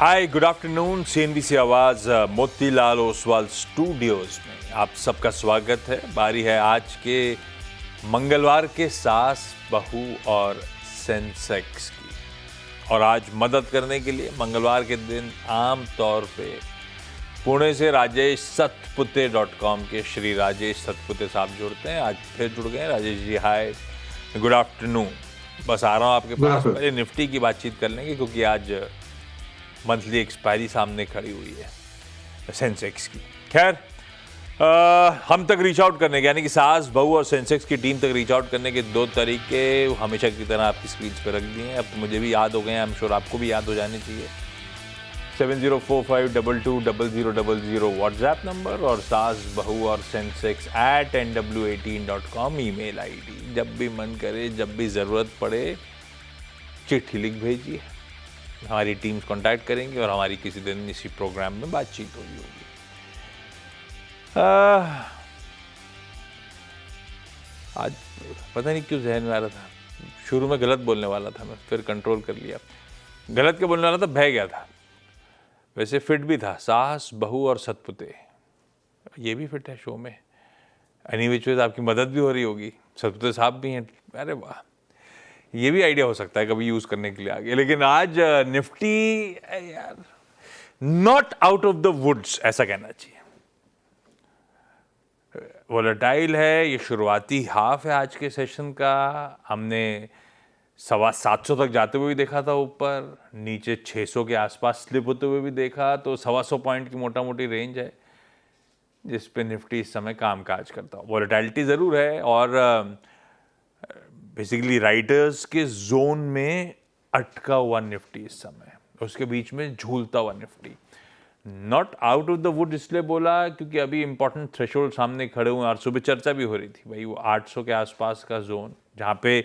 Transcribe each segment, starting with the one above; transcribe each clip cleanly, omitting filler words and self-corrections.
हाय, good afternoon. CNBC आवाज Motilal Oswal studios में आप सबका स्वागत है। बारी है आज के मंगलवार के सास बहू और सेंसेक्स की। और आज मदद करने के लिए मंगलवार के दिन आम तौर पे पुणे से राजेश सतपुते.com के श्री राजेश सतपुते साहब जुड़ते हैं। आज फिर जुड़ गए। राजेश जी हाय, गुड आफ्टरनून। बस आ रहा हूँ आपके पास, पहले निफ्टी की बातचीत कर लेंगे क्योंकि आज मंथली एक्सपायरी सामने खड़ी हुई है सेंसेक्स की। खैर, हम तक रीच आउट करने के, यानी कि सास बहू और सेंसेक्स की टीम तक रीच आउट करने के दो तरीके हमेशा की तरह आपकी स्क्रीन पर रख दिए हैं। अब तो मुझे भी याद हो गए हैं, आई एम श्योर आपको भी याद हो जाने चाहिए। 7045220000 व्हाट्सएप नंबर और सास बहू और सेंसेक्स @nw18.com ईमेल आईडी। जब भी मन करे, जब भी ज़रूरत पड़े, चिट्ठी लिख भेजिए, हमारी टीम्स कांटेक्ट करेंगी और हमारी किसी दिन इसी प्रोग्राम में बातचीत होगी। आज पता नहीं क्यों जहन में आ रहा था, शुरू में गलत बोलने वाला था मैं, फिर कंट्रोल कर लिया। गलत क्या बोलने वाला था, बह गया था। वैसे फिट भी था, सास बहू और सतपुते, ये भी फिट है शो में। एनी विच वेज आपकी मदद भी हो रही होगी, सतपुते साहब भी हैं। अरे वाह, ये भी आइडिया हो सकता है कभी यूज करने के लिए आगे। लेकिन आज निफ्टी यार not out of the woods ऐसा कहना चाहिए। वोलेटाइल है, ये शुरुआती हाफ है आज के सेशन का। हमने 725 तक जाते हुए भी देखा था, ऊपर नीचे 600 के आसपास स्लिप होते हुए भी देखा। तो 125 पॉइंट की मोटा मोटी रेंज है जिस पे निफ्टी इस समय कामकाज करता हो। वोलेटिलिटी ज़रूर है और बेसिकली राइटर्स के जोन में अटका हुआ निफ्टी इस समय, उसके बीच में झूलता हुआ Nifty. Not out of the wood इसलिए बोला क्योंकि अभी इंपॉर्टेंट थ्रेशोल्ड सामने खड़े हुए हैं और सुबह चर्चा भी हो रही थी भाई, वो 800 के आसपास का जोन, जहां पे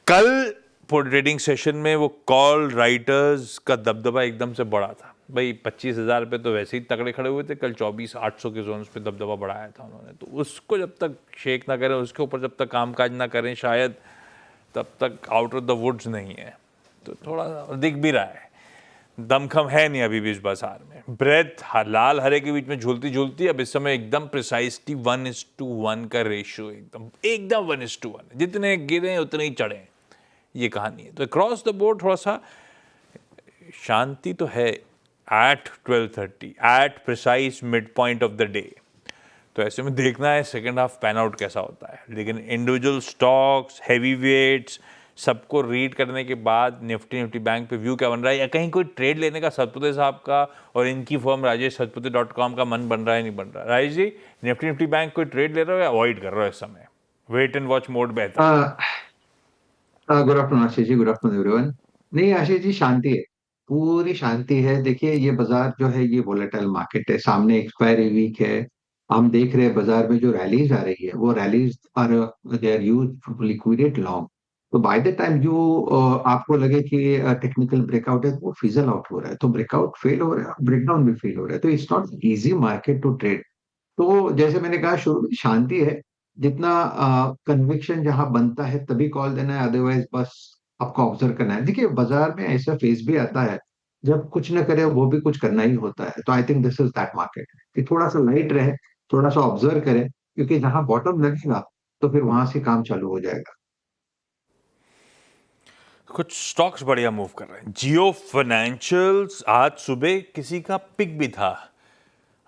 कल ट्रेडिंग सेशन में वो कॉल राइटर्स का दबदबा एकदम से बढ़ा था भाई। 25,000 पे तो वैसे ही तगड़े खड़े हुए थे, कल 24,800 के जोन्स पे दबदबा बढ़ाया था उन्होंने। तो उसको जब तक शेक ना करें, उसके ऊपर जब तक कामकाज ना करें, शायद तब तक आउट ऑफ द वुड्स नहीं है। तो थोड़ा दिख भी रहा है, दमखम है नहीं अभी भी इस बाजार में। ब्रेथ लाल हरे के बीच में झूलती झूलती अब इस समय एकदम प्रिसाइसली 1:1 का रेशियो, एकदम 1:1। जितने गिरे उतने ही चढ़े, ये कहानी है। तो क्रॉस द बोर्ड थोड़ा सा शांति तो है at 12:30, at precise mid point of the day. तो ऐसे में देखना है सेकेंड हाफ पैन आउट कैसा होता है। लेकिन इंडिविजुअल स्टॉक्स, हैवी वेट्स, सबको रीड करने के बाद निफ्टी बैंक पे व्यू क्या बन रहा है, या कहीं कोई ट्रेड लेने का सतपुते साहब का और इनकी फर्म राजेश सतपुते.com का मन बन रहा है, नहीं बन रहा? राजेश जी, निफ्टी बैंक कोई ट्रेड ले रहा हो या अवॉइड कर रहा हो इस समय? वेट एंड वॉच मोड बेहतर? Good afternoon Ashish ji, good afternoon everyone. नहीं आशीष जी, शांति है, पूरी शांति है। देखिए ये बाजार जो है ये वोलेटाइल मार्केट है, सामने एक्सपायरी वीक है। हम देख रहे हैं बाजार में जो रैलीज आ रही है वो rallies are they are used to liquidate long. तो बाय द टाइम जो आपको लगे कि टेक्निकल ब्रेकआउट है, तो वो फिजल आउट हो रहा है। तो ब्रेकआउट फेल हो रहा है, ब्रेकडाउन भी फेल हो रहा है। तो it's not easy market to trade. तो जैसे मैंने कहा शुरू में, शांति है। जितना कन्विक्शन जहां बनता है तभी कॉल देना है, अदरवाइज बस आपको ऑब्जर्व करना है। देखिए बाजार में ऐसा फेज भी आता है जब कुछ न करे वो भी कुछ करना ही होता है। तो I think this is that market कि थोड़ा सा लाइट रहे, थोड़ा सा ऑब्जर्व करें, क्योंकि जहां बॉटम लगेगा तो फिर वहां से काम चालू हो जाएगा। कुछ स्टॉक्स बढ़िया मूव कर रहे हैं। जियो फाइनेंशियल्स आज सुबह किसी का पिक भी था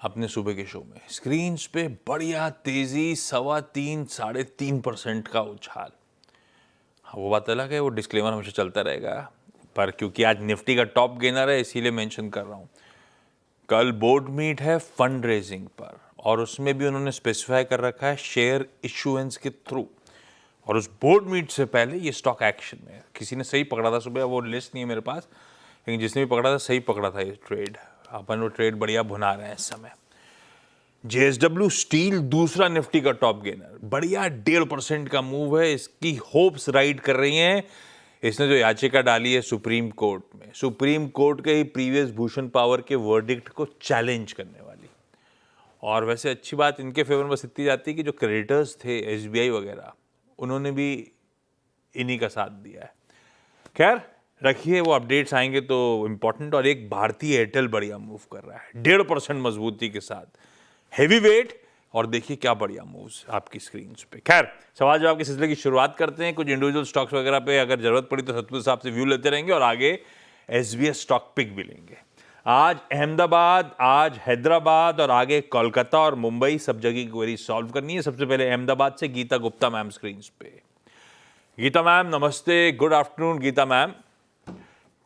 अपने सुबह के शो में, स्क्रीन्स पे बढ़िया तेजी, 3.25 3.5% का उछाल। हाँ, वो बात अलग है, वो डिस्क्लेमर हमेशा चलता रहेगा, पर क्योंकि आज निफ्टी का टॉप गेनर है इसीलिए मेंशन कर रहा हूँ। कल बोर्ड मीट है फंड रेजिंग पर, और उसमें भी उन्होंने स्पेसिफाई कर रखा है शेयर इशुएंस के थ्रू। और उस बोर्ड मीट से पहले ये स्टॉक एक्शन में है। किसी ने सही पकड़ा था सुबह, वो लिस्ट नहीं है मेरे पास, लेकिन जिसने भी पकड़ा था सही पकड़ा था ये ट्रेड। अपन वो ट्रेड बढ़िया भुना रहे हैं इस समय। जेएसडब्ल्यू स्टील दूसरा निफ्टी का टॉप गेनर, बढ़िया 1.5% का मूव है। इसकी होप्स राइड कर रही हैं। इसने जो याचिका डाली है सुप्रीम कोर्ट में, सुप्रीम कोर्ट के ही प्रीवियस भूषण पावर के वर्डिक्ट को चैलेंज करने वाली। और वैसे अच्छी बात इनके फेवर में बस इतनी जाती है कि जो क्रेडिटर्स थे एसबीआई वगैरह, उन्होंने भी इन्हीं का साथ दिया है। खैर, रखिए, वो अपडेट्स आएंगे तो इम्पोर्टेंट। और एक भारतीय एयरटेल बढ़िया मूव कर रहा है 1.5% मजबूती के साथ, हेवी वेट, और देखिए क्या बढ़िया मूव्स आपकी स्क्रीन पे। खैर, सवाल जवाब के सिलसिले की शुरुआत करते हैं। कुछ इंडिविजुअल स्टॉक्स वगैरह पे अगर जरूरत पड़ी तो सतपुर साहब से व्यू लेते रहेंगे, और आगे एसबीएस स्टॉक पिक भी लेंगे। आज अहमदाबाद, आज हैदराबाद, और आगे कोलकाता और मुंबई, सब जगह की क्वेरी सॉल्व करनी है। सबसे पहले अहमदाबाद से गीता गुप्ता मैम स्क्रीन पे। गीता मैम नमस्ते, गुड आफ्टरनून गीता मैम,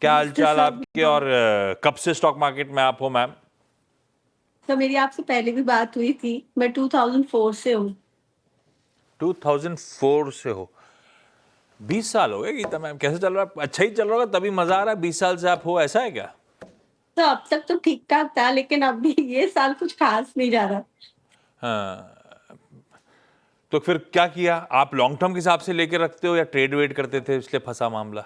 क्या नमस्ते हालचाल सर। आपके, और कब से स्टॉक मार्केट में आप हो मैम? तो मेरी आपसे पहले भी बात हुई थी, मैं 2004 से हूँ। 2004 से हो? 20 साल हो गए गीता मैम, कैसे चल रहा है? अच्छा ही चल रहा होगा तभी मजा आ रहा है, 20 साल से आप हो, ऐसा है क्या? तो अब तक तो ठीक ठाक था, लेकिन अभी ये साल कुछ खास नहीं जा रहा। हाँ, तो फिर क्या किया आप? लॉन्ग टर्म के हिसाब से लेके रखते हो या ट्रेड वेट करते थे इसलिए फंसा मामला?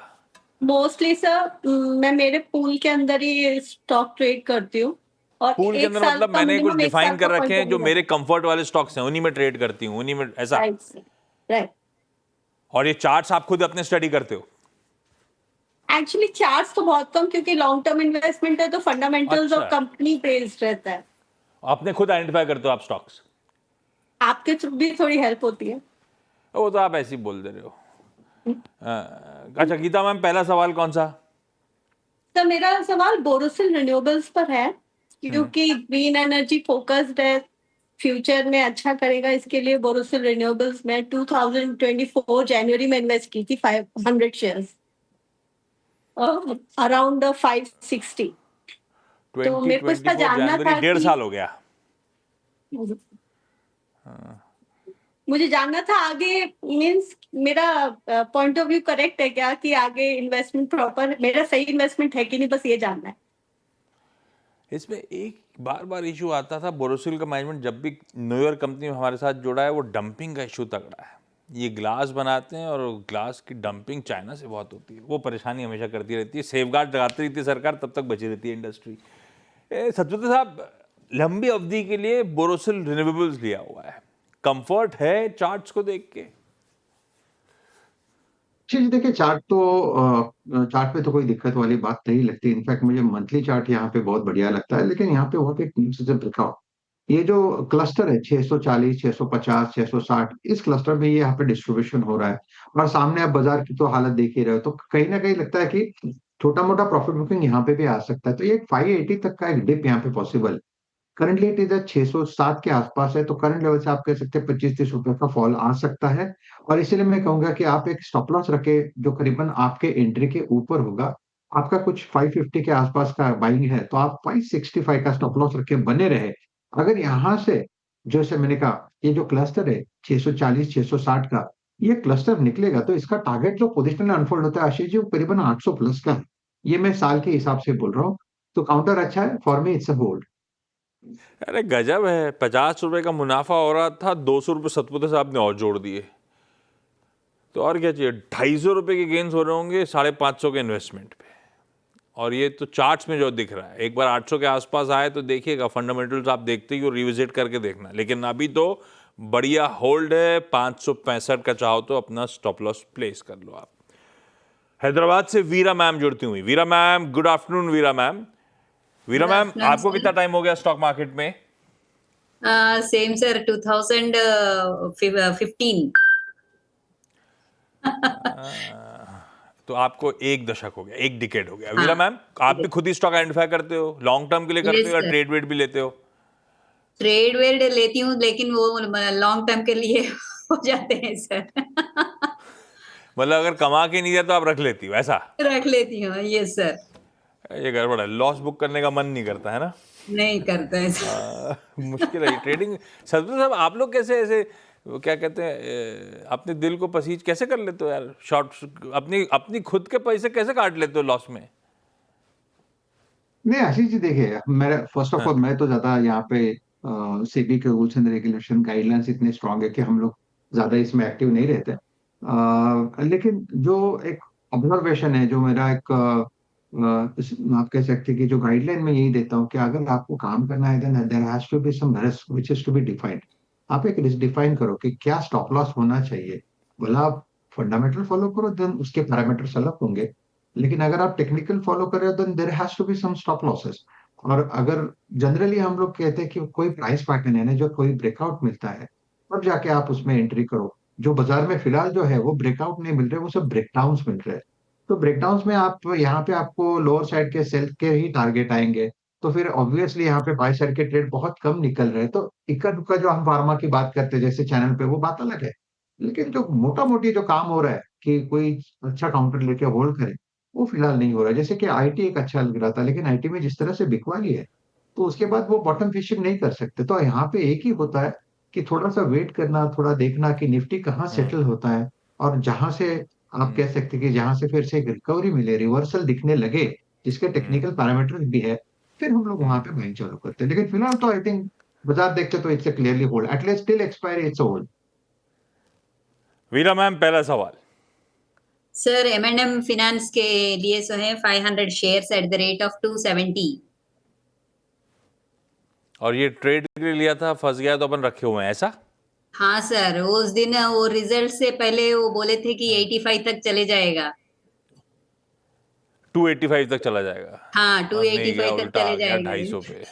मोस्टली सर मैं मेरे पूल के अंदर ही स्टॉक ट्रेड करती हूँ, और पूल के एक अंदर साल मतलब का मैंने कुछ मिनिमम, एक डिफाइन साल कर का रखे पॉइंट ऑफ हैं, जो व्यू मेरे रहता कंफर्ट वाले स्टॉक्स हैं उन्हीं में ट्रेड करती हूँ, उन्हीं में, है। ऐसा? Right right. और ये चार्ट्स आप खुद अपने स्टडी करते हो? एक्चुअली चार्ट्स तो बहुत कम, क्योंकि लॉन्ग टर्म इन्वेस्टमेंट है तो फंडामेंटल्स और अच्छा, कंपनी बेस्ड रहता है। अपने खुद आइडेंटिफाई करते हो आप स्टॉक्स? आपके थ्रू भी थोड़ी हेल्प होती है। वो तो आप ऐसे ही बोल दे रहे हो। अच्छा गीता मैम, पहला सवाल कौन सा? तो मेरा सवाल बोरोसिल रिन्यूएबल्स पर है, क्योंकि ग्रीन एनर्जी फोकस्ड है, फ्यूचर में अच्छा करेगा, इसके लिए बोरोसिल रिन्यूएबल्स में 2024 जनवरी में इन्वेस्ट की थी 500 शेयर्स, अराउंड 560। तो मेरे को इसका 2024 जानना जनवरी, था 1.5 कि साल हो गया। मुझे जानना था आगे, मींस मेरा पॉइंट ऑफ व्यू करेक्ट है क्या, कि आगे इन्वेस्टमेंट प्रॉपर मेरा सही इन्वेस्टमेंट है कि नहीं, बस ये जानना है। इसमें एक बार बार इशू आता था, बोरोसिल का मैनेजमेंट जब भी न्यू ईयर कंपनी हमारे साथ जुड़ा है, वो डंपिंग का इशू तगड़ा है। ये ग्लास बनाते हैं और ग्लास की डंपिंग चाइना से बहुत होती है, वो परेशानी हमेशा करती रहती है। सेफगार्ड लगाती रहती है सरकार, तब तक बची रहती है इंडस्ट्री। सतपति साहब, लंबी अवधि के लिए बोरोसिल रिन्यूएबल्स लिया हुआ है, कंफर्ट है चार्ट्स को देख के? जी जी, देखिए चार्ट तो चार्ट पे तो कोई दिक्कत वाली बात नहीं लगती। इनफैक्ट मुझे मंथली चार्ट यहाँ पे बहुत बढ़िया लगता है। लेकिन यहाँ पे बहुत एक चीज दिखाओ, ये जो क्लस्टर है 640, 650, 660, इस क्लस्टर में ये यहाँ पे डिस्ट्रीब्यूशन हो रहा है। और सामने आप बाजार की तो हालत देख ही रहे हो, तो कहीं ना कहीं लगता है कि छोटा मोटा प्रॉफिट बुकिंग यहाँ पे भी आ सकता है। तो ये 580 तक का एक डिप यहाँ पे पॉसिबल। करंटली इट इज 607 के आसपास है, तो करंट लेवल से आप कह सकते हैं 25-30 रुपए का फॉल आ सकता है। और इसीलिए मैं कहूंगा कि आप एक स्टॉप लॉस रखे जो करीबन आपके एंट्री के ऊपर होगा। आपका कुछ 550 के आसपास का बाइंग है, तो आप 565 का स्टॉप लॉस रखे बने रहे। अगर यहाँ से, जैसे मैंने कहा, ये जो क्लस्टर है 640 660 का, ये क्लस्टर निकलेगा तो इसका टारगेट जो पोजिशनल अनफोल्ड होता है आशीष जी, वो करीबन 800 प्लस का है। ये मैं साल के हिसाब से बोल रहा हूँ। तो काउंटर अच्छा है for me, it's a hold. अरे गजब है, 50 रुपए का मुनाफा हो रहा था, 200 रुपये सतपुते साहब ने और जोड़ दिए। तो और क्या चाहिए? 250 रुपये के गेन्स हो रहे होंगे 550 के इन्वेस्टमेंट पे। और ये तो चार्ट्स में जो दिख रहा है, एक बार 800 के आसपास आए तो देखिएगा, फंडामेंटल्स आप देखते ही हो, रिविजिट करके देखना। लेकिन अभी तो बढ़िया होल्ड है, 565 का चाहो तो अपना स्टॉप लॉस प्लेस कर लो आप। हैदराबाद से वीरा मैम जुड़ती हुई। वीरा मैम, गुड आफ्टरनून वीरा मैम। वीरा गुड मैम, आफ्टरनून आपको कितना टाइम हो गया स्टॉक मार्केट में? Same sir, 2015। तो आपको एक दशक हो गया, एक डिकेड हो गया। हाँ, वीरा मैम, आप भी खुद ही स्टॉक आइडेंटिफाई करते हो, लॉन्ग टर्म के लिए करते यस हो या सर। ट्रेड वेट भी लेते हो? ट्रेड वेड लेती हूँ, लेकिन वो लॉन्ग टर्म के लिए हो जाते हैं सर। मतलब अगर कमा के नहीं दिया तो आप रख लेती हो, ऐसा? रख लेती हूँ, यस सर। ये गड़बड़ है, लॉस बुक करने का मन नहीं करता है ना? नहीं करता है सर। मुश्किल है ट्रेडिंग। सतपुत साहब, आप लोग कैसे ऐसे, वो क्या कहते हैं, अपने दिल को पसीज कैसे कर लेते हो यार? शॉर्ट अपनी अपनी खुद के पैसे कैसे काट लेते हो लॉस में? नहीं आशीष जी, देखिए मेरा फर्स्ट ऑफ हाँ, ऑल, मैं तो ज्यादा यहाँ पे सेबी के रूल्स एंड रेगुलेशन गाइडलाइंस इतने स्ट्रांग है कि हम लोग ज्यादा इसमें एक्टिव नहीं रहते। लेकिन जो एक ऑब्जर्वेशन है, जो मेरा एक आप कह सकते हैं कि जो गाइडलाइन मैं यही देता हूँ कि अगर आपको काम करना है, then there has to be some risk which is to be defined. आप एक रिस्क डिफाइन करो कि क्या स्टॉप लॉस होना चाहिए। बोला आप फंडामेंटल फॉलो करो, देन उसके पैरामीटर्स अलग होंगे। लेकिन अगर आप टेक्निकल फॉलो कर रहे हो then there has to be some stop losses. और अगर जनरली हम लोग कहते हैं कि कोई प्राइस पैटर्न है ना, जो कोई ब्रेकआउट मिलता है तब जाके आप उसमें एंट्री करो। जो बाजार में फिलहाल जो है वो ब्रेकआउट नहीं मिल रहे, वो सब ब्रेकडाउन्स मिल रहे हैं। तो ब्रेकडाउन्स में आप यहाँ पे आपको लोअर साइड के सेल के ही टारगेट आएंगे। तो फिर ऑब्वियसली यहाँ पे बाय साइड के ट्रेड बहुत कम निकल रहे हैं। तो इक्का दुक्का जो हम फार्मा की बात करते हैं जैसे चैनल पे, वो बात अलग है। लेकिन जो मोटा मोटी जो काम हो रहा है कि कोई अच्छा काउंटर लेके होल्ड करे, वो फिलहाल नहीं हो रहा है। जैसे कि आईटी एक अच्छा लग रहा था, लेकिन आईटी में जिस तरह से बिकवाली है तो उसके बाद वो बॉटम फिशिंग नहीं कर सकते। तो यहाँ पे एक ही होता है कि थोड़ा सा वेट करना, थोड़ा देखना कि निफ्टी कहाँ सेटल होता है। और जहां से आप कह सकते हैं कि जहां से फिर से एक रिकवरी मिले, रिवर्सल दिखने लगे जिसके टेक्निकल पैरामीटर भी है, फिर हम लोग वहां पे बाइंग चालू करते हैं। लेकिन फिलहाल तो आई थिंक बाजार देखते तो it's clearly hold, at least till expiry it's hold. Veera ma'am, पहला सवाल। सर M&M फिनेंस के लिए सो है 500 shares at the rate of 270। और ये ट्रेड के लिए लिया था, फंस गया तो अपन रखे हुए हैं ऐसा? हाँ सर, उस दिन वो रिजल्ट से पहले वो बोले थे कि 85 तक चले जाएगा। 285 तक चला जाएगा हाँ, और नहीं गया, 285 तक उल्टा चले आ गया जाएगा 250 पे।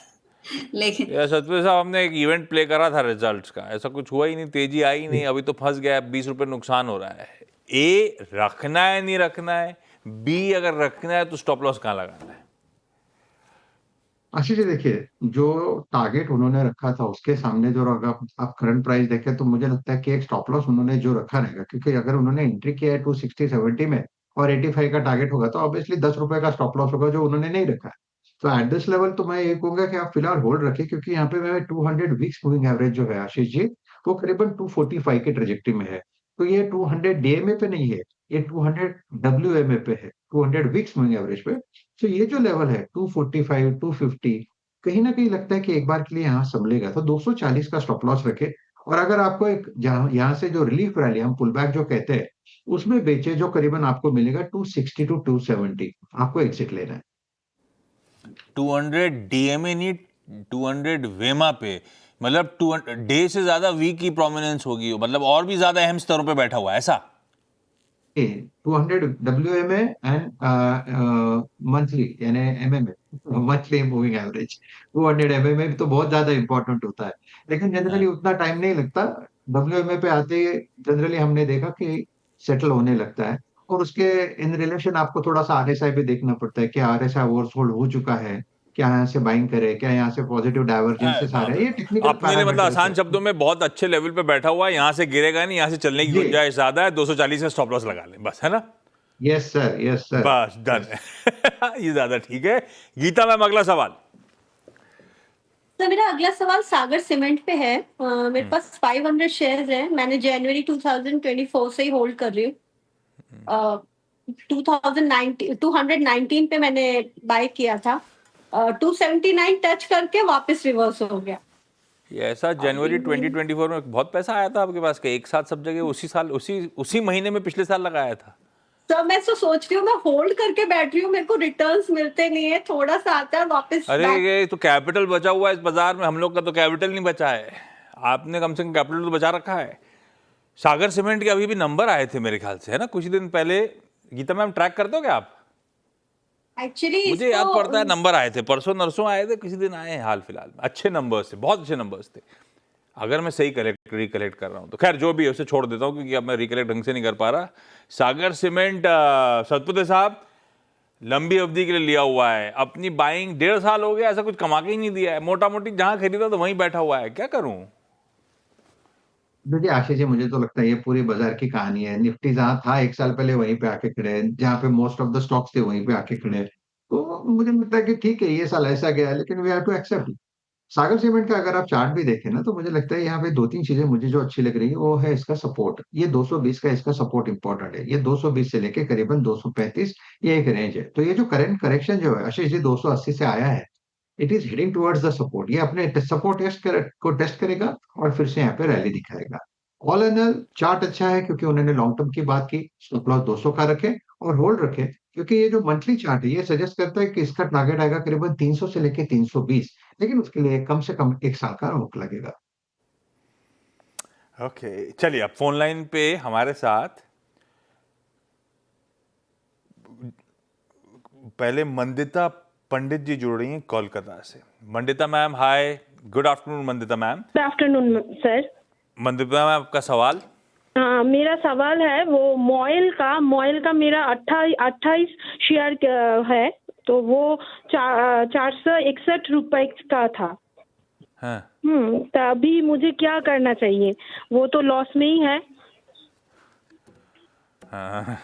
लेकिन यार सतपति साहब, हमने एक इवेंट प्ले करा था रिजल्ट्स का, ऐसा कुछ हुआ ही नहीं, तेजी आई ही नहीं, अभी तो फंस गया, 20 रुपए नुकसान हो रहा है। ए, रखना है नहीं रखना है? बी, अगर रखना है तो स्टॉप लॉस कहाँ लगाना है? आशीष जी देखिए, जो टारगेट उन्होंने रखा था उसके सामने जो अगर आप करंट प्राइस देखें तो मुझे लगता है कि एक स्टॉप लॉस उन्होंने जो रखा रहेगा, क्योंकि अगर उन्होंने एंट्री किया है 260-70 में और 85 का टारगेट होगा तो ऑब्वियसली 10 रुपए का स्टॉप लॉस होगा जो उन्होंने नहीं रखा है। तो एट दिस लेवल तो मैं ये कहूंगा कि आप फिलहाल होल्ड रखें, क्योंकि यहाँ पे मैं 200 वीक्स मूविंग एवरेज जो है आशीष जी, वो करीबन 245 के ट्रेजेक्टरी में है। तो ये 200 डीएमए पे नहीं है, ये 200 डब्ल्यूएमए पे है, 200 वीक्स मूविंग एवरेज पे। तो ये जो लेवल है 245 250, कहीं ना कहीं लगता है कि एक बार के लिए यहाँ संभलेगा। तो 240 का स्टॉप लॉस रखे। और अगर आपको एक यहाँ से जो रिलीफ रैली हम पुल बैक जो कहते हैं उसमें बेचे, जो करीबन आपको मिलेगा 260 टू 270, आपको एग्जिट लेना है। 200 डीएमए नहीं, 200 वेमा पे, मतलब 200 डे से ज्यादा वीक की प्रोमिनेंस होगी, मतलब और भी ज्यादा अहम स्तरों पे बैठा हुआ है ऐसा? 200 WMA एंड मंथली, यानी MMA, monthly moving average. 200 MMA तो बहुत ज्यादा इंपॉर्टेंट होता है, लेकिन जनरली उतना टाइम नहीं लगता। WMA पे आते ही जनरली हमने देखा कि सेटल होने लगता है। और उसके इन रिलेशन आपको थोड़ा सा RSI भी देखना पड़ता है कि RSI ओवरसोल्ड हो चुका है, क्या यहाँ से बाइंग करे, क्या यहाँ से पॉजिटिव डाइवर्जेंसेस आ रहे हैं, ये टेक्निकल अपने लिए मतलब पैरामीटर्स है। आसान शब्दों में बहुत अच्छे लेवल पे बैठा हुआ है, यहाँ से गिरेगा नहीं, यहाँ से चलने की जी, गुंजाइश ज्यादा है, 240 का स्टॉप लॉस लगा लें बस, है ना? Yes sir, yes sir. बस डन है। ये ज्यादा ठीक है। गीता मैम, अगला सवाल। तो मेरा अगला सवाल सागर सीमेंट पे है। मेरे पास 500 शेयर्स हैं, मैंने जनवरी 2024 से ही होल्ड कर रही हूँ। 219 पे मैंने बाय किया था। 279 टच करके वापस रिवर्स हो गया। ये ऐसा जनवरी 2024 में बहुत पैसा आया था आपके पास, के एक साथ सब जगह उसी साल उसी महीने में पिछले साल लगाया था? तो मैं तो सोच रही हूँ, मैं होल्ड करके बैठ रही हूँ, मेरे को रिटर्न्स मिलते नहीं है, थोड़ा सा आता है वापस अरे back। ये तो कैपिटल बचा हुआ है इस बाजार में, हम लोग का तो कैपिटल नहीं बचा है, आपने कम से कम कैपिटल तो बचा रखा है। सागर सीमेंट के अभी भी नंबर आए थे मेरे ख्याल से, है ना, कुछ दिन पहले। गीता मैम, ट्रैक करते हो क्या आप? एक्चुअली मुझे याद पड़ता है नंबर आए थे, परसों नरसों आए थे, किसी दिन आए हैं हाल फिलहाल में, अच्छे नंबर्स थे, बहुत अच्छे नंबर्स थे, अगर मैं सही रिकलेक्ट कर रहा हूं तो। खैर जो भी है उसे छोड़ देता हूं, क्योंकि अब मैं रिकलेक्ट ढंग से नहीं कर पा रहा। सागर सीमेंट, सतपुते साहब, लंबी अवधि के लिए लिया हुआ है, अपनी बाइंग 1.5 साल हो गया, ऐसा कुछ कमा के ही नहीं दिया है, मोटा मोटी जहां खरीदा तो वहीं बैठा हुआ है, क्या करूं? देखिए आशीष जी, मुझे तो लगता है ये पूरी बाजार की कहानी है। निफ्टी जहां था एक साल पहले वहीं पे आके खड़े हैं, जहां पे मोस्ट ऑफ द स्टॉक्स थे वहीं पे आके खड़े हैं। तो मुझे लगता है कि ठीक है, ये साल ऐसा गया है, लेकिन we have to accept. Sagar cement का अगर आप चार्ट भी देखें ना, तो मुझे लगता है यहाँ पे दो तीन चीजें मुझे जो अच्छी लग रही है, वो है इसका सपोर्ट। ये 220 का इसका सपोर्ट इंपॉर्टेंट है। ये 220 से लेके करीबन 235, ये एक रेंज है। तो ये जो करंट करेक्शन जो है आशीष जी 280 से आया है, it is heading towards the support. ये अपने सपोर्ट को टेस्ट करेगा और फिर से यहाँ पे रैली दिखाएगा। ऑल एन ऑल चार्ट अच्छा है, क्योंकि उन्होंने लॉन्ग टर्म की बात की, स्टॉप लॉस 200 का रखे और होल्ड रखे। क्योंकि ये जो मंथली चार्ट है ये सजेस्ट करता है कि इसका टारगेट आएगा करीबन 300 से लेके 320, लेकिन उसके लिए कम से कम एक साल का रुक लगेगा। ओके, चलिए अब फोन लाइन पे हमारे साथ पहले मंदिता पंडित जी जुड़ रही हैं कोलकाता से। Mandita ma'am hi, good afternoon Mandita ma'am. Good afternoon sir. Mandita ma'am आपका सवाल? हाँ, मेरा सवाल है वो मॉयल का मेरा 28 शेयर है, तो वो 461 रुपए का था। हाँ। तो अभी मुझे क्या करना चाहिए? वो तो लॉस में ही है। हाँ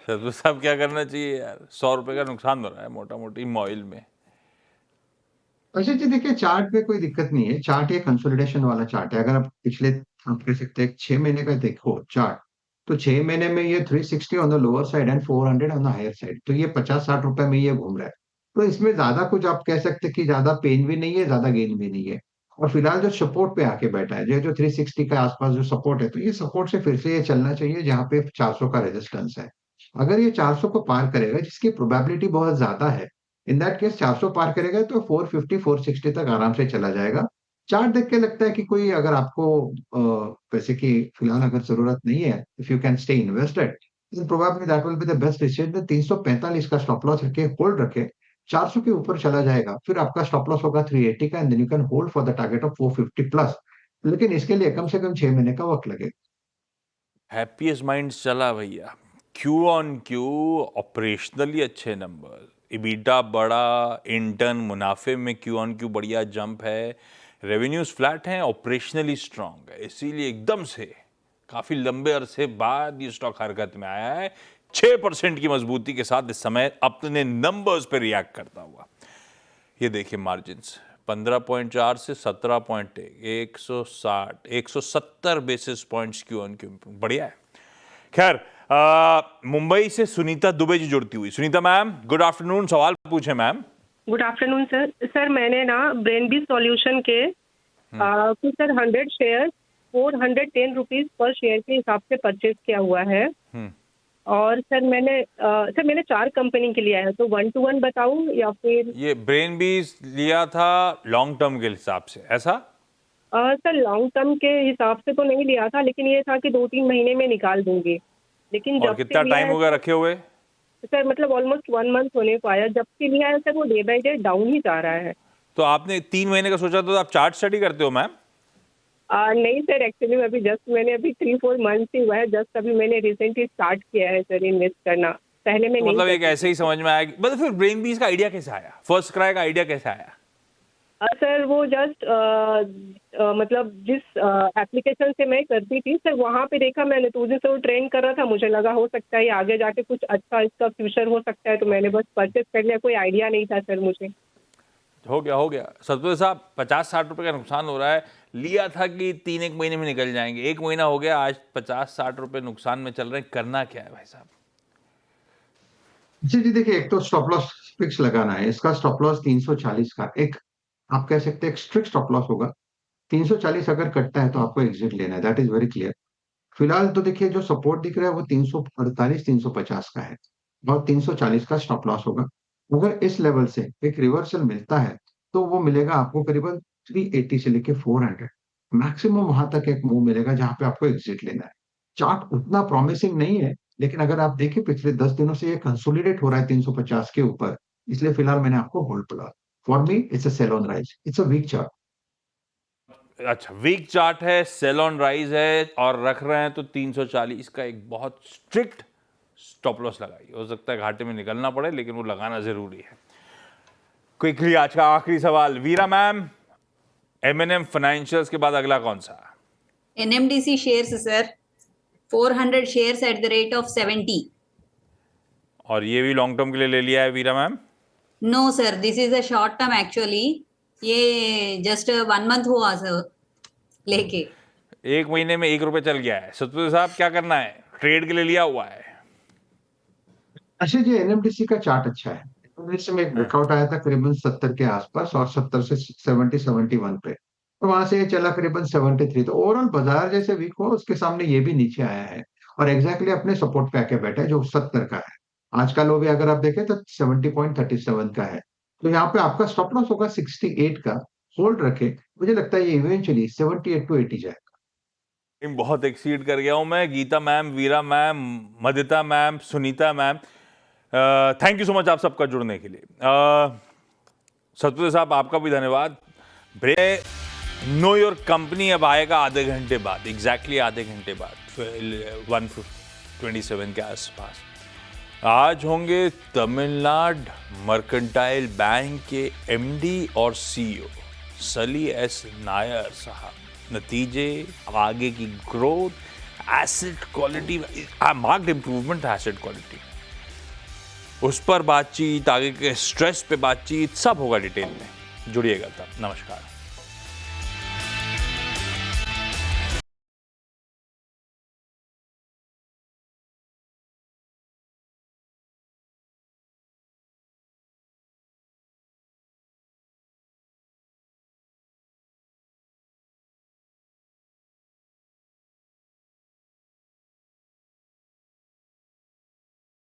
सर साहब क्या करना चाहिए यार? 100 रुपए का नुकसान हो रहा है मोटा मोटी मॉइल में। अच्छा जी, देखिए चार्ट में कोई दिक्कत नहीं है। चार्ट ये कंसोलिडेशन वाला चार्ट है। अगर आप पिछले, आप कह सकते हैं 6 महीने का देखो चार्ट, तो 6 महीने में ये 360 on the lower side and 400 on the higher side, तो ये 50-60 रुपए में ये घूम रहा है। तो इसमें ज्यादा कुछ आप कह सकते हैं कि ज्यादा पेन भी नहीं है, ज्यादा गेन भी नहीं है। और फिलहाल जो सपोर्ट पे आके बैठा है, जो 360 के आसपास जो सपोर्ट है, तो ये सपोर्ट से फिर से ये चलना चाहिए जहाँ पे 400 का रेजिस्टेंस है। अगर ये 400 को पार करेगा, जिसकी प्रोबेबिलिटी बहुत ज्यादा है, इन दैट केस 400 पार करेगा तो 450 460 तक आराम से चला जाएगा। चार्ट देख के लगता है कि कोई, अगर आपको पैसे की फिलहाल अगर जरूरत नहीं है, if you can stay invested, then probably that will be the best decision। 345 का स्टॉप लॉस रखे, होल्ड रखे, 400 के ऊपर चला जाएगा, फिर आपका स्टॉप लॉस होगा 380 का, and then you can hold for the target of 450 plus. लेकिन इसके लिए कम से कम 6 महीने का वक्त लगेगा। हैप्पीएस्ट माइंड्स चला भैया, क्यू ऑन क्यू ऑपरेशनली अच्छे नंबर, इबीटा बड़ा, इंटर्न मुनाफे में क्यू ऑन क्यू बढ़िया जंप है, रेवेन्यूज फ्लैट हैं, ऑपरेशनली स्ट्रांग है, इसीलिए एकदम से काफी लंबे अरसे बाद ये स्टॉक हरकत में आया है 6% की मजबूती के साथ इस समय अपने नंबर्स पे रिएक्ट करता हुआ। ये देखिए मार्जिन्स 15.4 से 17.1, 160 170 basis points Q on Q बढ़िया है। खैर मुंबई से सुनीता दुबे जी जुड़ती हुई। सुनीता मैम गुड आफ्टरनून, सवाल पूछे ma'am. Good afternoon sir. Sir मैंने ना ब्रेनबी सॉल्यूशन के कुछ sir 100 share 410 rupees per share के हिसाब से परचेज किया हुआ है। और सर मैंने 4 कंपनी के लिया है, तो 1 to 1 बताऊं या फिर? ये ब्रेन बीज लिया था लॉन्ग टर्म के हिसाब से, ऐसा? सर लॉन्ग टर्म के हिसाब से तो नहीं लिया था, लेकिन ये था कि 2-3 महीने में निकाल दूंगे। लेकिन और जब कितना से लिया टाइम है हो गया रखे हुए? सर, मतलब ऑलमोस्ट 1 मंथ होने को आया। जब से लिया है सर, वो डे बाय डे डाउन ही जा रहा है। तो आपने 3 महीने का सोचा तो आप चार्ट स्टडी करते हो मैम? नहीं सर, एक्चुअली मैंने अभी 3-4 मंथ ही हुआ है। जस्ट अभी मैंने रिसेंटली स्टार्ट किया है सर इन्वेस्ट करना। पहले मैं तो नहीं मतलब एक करती ऐसे ही समझ में आया मतलब फिर ब्रेन बीज का आइडिया कैसे आया? फर्स्ट क्राई का आइडिया कैसे आया? सर वो जस्ट मतलब जिस एप्लीकेशन से मैं करती थी सर, वहाँ पे देखा मैंने, तो उस दिन से वो ट्रेंड कर रहा था। मुझे लगा हो सकता है आगे जाके कुछ अच्छा इसका फ्यूचर हो सकता है, तो मैंने बस परचेज कर लिया। कोई आइडिया नहीं था सर मुझे। हो गया सतपति साहब, 50-60 रुपए का नुकसान हो रहा है। लिया था कि 3-1 महीने में निकल जाएंगे, 1 महीना हो गया, आज 50-60 रुपए नुकसान में चल रहे हैं। करना क्या है भाई साहब? जी देखिए, एक तो स्टॉप लॉस फिक्स लगाना है। इसका स्टॉप लॉस 340 का, एक आप कह सकते हैं एक स्ट्रिक्ट स्टॉप लॉस होगा। 340 अगर कटता है तो आपको एग्जिट लेना है, दैट इज वेरी क्लियर। फिलहाल तो देखिए जो सपोर्ट दिख रहा है वो 348 350 का है, और 340 का स्टॉप लॉस होगा। अगर इस लेवल से एक रिवर्सल मिलता है तो वो मिलेगा आपको करीबन 380 से लेके 400, मैक्सिमम वहां तक एक मूव मिलेगा जहां पे आपको एग्जिट लेना है। चार्ट उतना प्रॉमिसिंग नहीं है, लेकिन अगर आप देखिए पिछले 10 दिनों से ये कंसोलिडेट हो रहा है 350 के ऊपर, इसलिए फिलहाल मैंने आपको होल्ड बोला। For me it's a sell on rise, it's a weak chart. अच्छा, वीक चार्ट है, सेल ऑन राइज है और रख रहे हैं तो 340 का एक बहुत स्ट्रिक्ट स्टॉप लॉस लगाइए। हो सकता है घाटे में निकलना पड़े, लेकिन वो लगाना जरूरी है। क्विकली आज का आखिरी सवाल वीरा मैम, M&M फाइनेंशियल्स के बाद अगला कौन सा? NMDC shares sir 400 shares at the rate of 70। और ये भी लॉन्ग टर्म के लिए ले लिया है Veera ma'am? No sir, this is a short term actually. ये जस्ट 1 मंथ हुआ सर लेके। 1 महीने में 1 रुपए चल गया है। सतपति साहब क्या करना है? ट्रेड के लिए लिया हुआ है। अच्छा जी, एनएमडीसी का चार्ट अच्छा है। एनएमडीसी में एक ब्रेकआउट आया था करीबन 70 के आसपास, और 70 से 71 पे, और वहां से ये चला करीबन 73। तो ओवरऑल बाजार जैसे वीक हुआ, उसके सामने ये भी नीचे आया है, और एग्जैक्टली अपने सपोर्ट पे आके बैठा है जो 70 का है। आज का लो भी अगर आप देखें तो 70.37 का है। तो यहाँ पे आपका स्टॉप लॉस होगा 68 का, होल्ड रखे। मुझे लगता है ये इवेंचुअली 78 to 80 जाएगा। बहुत एक्सीड कर गया हूं मैं। Geeta ma'am, Veera ma'am, Madita ma'am, Sunita ma'am, thank you so much आप सबका जुड़ने के लिए। सतपुते साहब आपका भी धन्यवाद। ब्रेक नो योर कंपनी अब आएगा आधे घंटे बाद, एग्जैक्टली आधे घंटे बाद 1:27 के आसपास। आज होंगे तमिलनाडु मर्केंटाइल बैंक के एमडी और सीईओ सली एस नायर साहब। नतीजे, आगे की growth, asset quality, marked improvement asset quality, उस पर बातचीत, आगे के स्ट्रेस पे बातचीत, सब होगा डिटेल में। जुड़िएगा तब। नमस्कार।